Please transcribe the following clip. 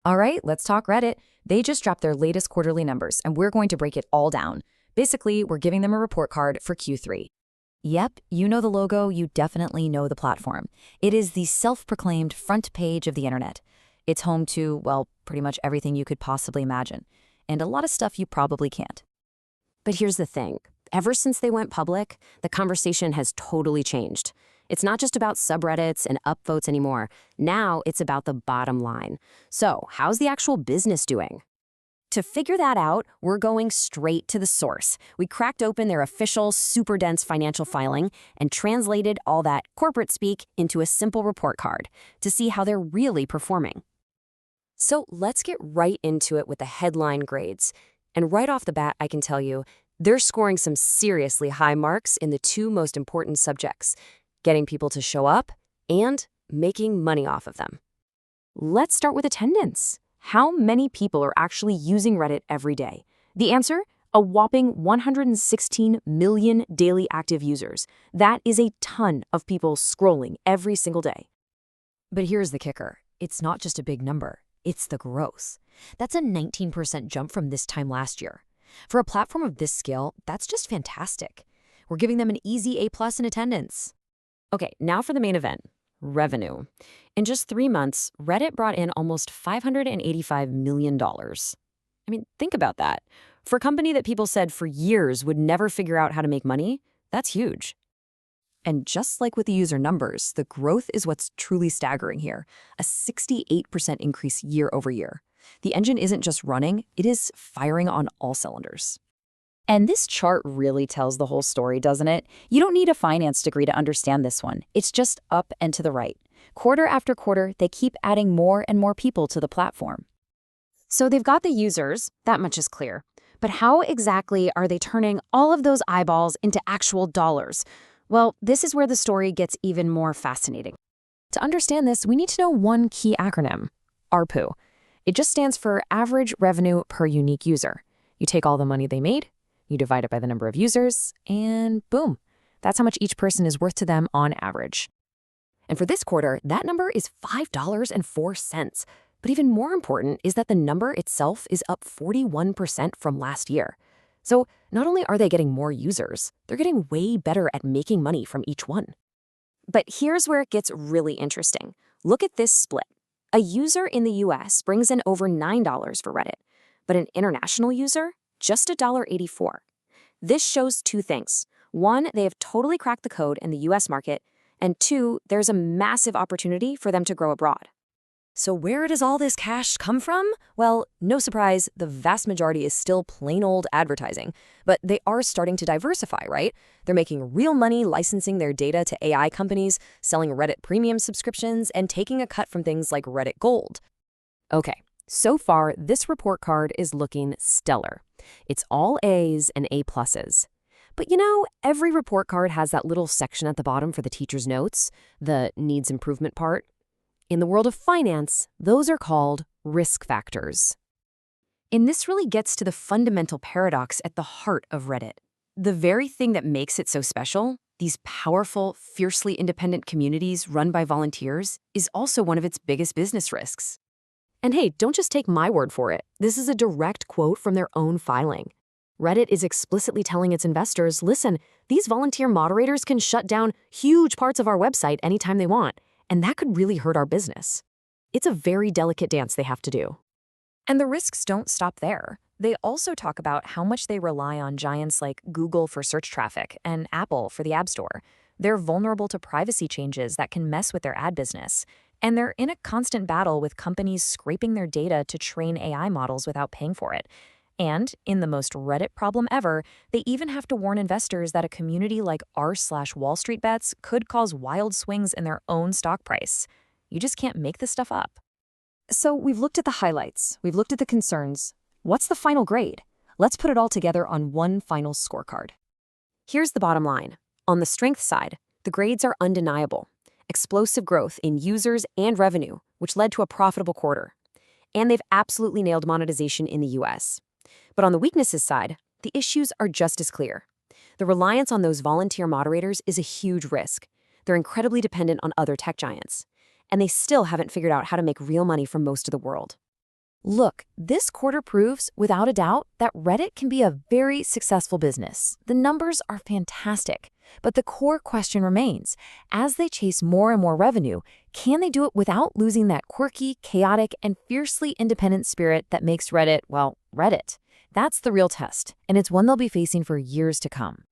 All right, let's talk Reddit. They just dropped their latest quarterly numbers, and we're going to break it all down. Basically, we're giving them a report card for Q3. Yep, you know the logo, you definitely know the platform. It is the self-proclaimed front page of the internet. It's home to, well, pretty much everything you could possibly imagine, and a lot of stuff you probably can't. But here's the thing. Ever since they went public, the conversation has totally changed. It's not just about subreddits and upvotes anymore. Now it's about the bottom line. So, how's the actual business doing? To figure that out, we're going straight to the source. We cracked open their official, super dense financial filing and translated all that corporate speak into a simple report card to see how they're really performing. So let's get right into it with the headline grades. And right off the bat, I can tell you, they're scoring some seriously high marks in the two most important subjects: getting people to show up and making money off of them. Let's start with attendance. How many people are actually using Reddit every day? The answer? A whopping 116 million daily active users. That is a ton of people scrolling every single day. But here's the kicker. It's not just a big number. It's the growth. That's a 19% jump from this time last year. For a platform of this scale, that's just fantastic. We're giving them an easy A+ in attendance. Okay, now for the main event, revenue. In just 3 months, Reddit brought in almost $585 million. I mean, think about that. For a company that people said for years would never figure out how to make money, that's huge. And just like with the user numbers, the growth is what's truly staggering here, a 68% increase year over year. The engine isn't just running, it is firing on all cylinders. And this chart really tells the whole story, doesn't it? You don't need a finance degree to understand this one. It's just up and to the right. Quarter after quarter, they keep adding more and more people to the platform. So they've got the users, that much is clear. But how exactly are they turning all of those eyeballs into actual dollars? Well, this is where the story gets even more fascinating. To understand this, we need to know one key acronym, ARPU. It just stands for Average Revenue Per Unique User. You take all the money they made, you divide it by the number of users, and boom, that's how much each person is worth to them on average. And for this quarter, that number is $5.04. But even more important is that the number itself is up 41% from last year. So not only are they getting more users, they're getting way better at making money from each one. But here's where it gets really interesting. Look at this split. A user in the US brings in over $9 for Reddit, but an international user, just $1.84. This shows two things. One, they have totally cracked the code in the US market, and two, there's a massive opportunity for them to grow abroad. So where does all this cash come from? Well, no surprise, the vast majority is still plain old advertising. But they are starting to diversify, right? They're making real money licensing their data to AI companies, selling Reddit premium subscriptions, and taking a cut from things like Reddit Gold. Okay, so far, this report card is looking stellar. It's all A's and A+. But you know, every report card has that little section at the bottom for the teacher's notes, the needs improvement part. In the world of finance, those are called risk factors. And this really gets to the fundamental paradox at the heart of Reddit. The very thing that makes it so special, these powerful, fiercely independent communities run by volunteers, is also one of its biggest business risks. And hey, don't just take my word for it. This is a direct quote from their own filing. Reddit is explicitly telling its investors, listen, these volunteer moderators can shut down huge parts of our website anytime they want, and that could really hurt our business. It's a very delicate dance they have to do. And the risks don't stop there. They also talk about how much they rely on giants like Google for search traffic and Apple for the App Store. They're vulnerable to privacy changes that can mess with their ad business. And they're in a constant battle with companies scraping their data to train AI models without paying for it. And in the most Reddit problem ever, they even have to warn investors that a community like r/Wall Street Bets could cause wild swings in their own stock price. You just can't make this stuff up. So we've looked at the highlights, we've looked at the concerns. What's the final grade? Let's put it all together on one final scorecard. Here's the bottom line. On the strength side, the grades are undeniable. Explosive growth in users and revenue, which led to a profitable quarter. And they've absolutely nailed monetization in the US. But on the weaknesses side, the issues are just as clear. The reliance on those volunteer moderators is a huge risk. They're incredibly dependent on other tech giants. And they still haven't figured out how to make real money from most of the world. Look, this quarter proves, without a doubt, that Reddit can be a very successful business. The numbers are fantastic. But the core question remains, as they chase more and more revenue, can they do it without losing that quirky, chaotic, and fiercely independent spirit that makes Reddit, well, Reddit? That's the real test, and it's one they'll be facing for years to come.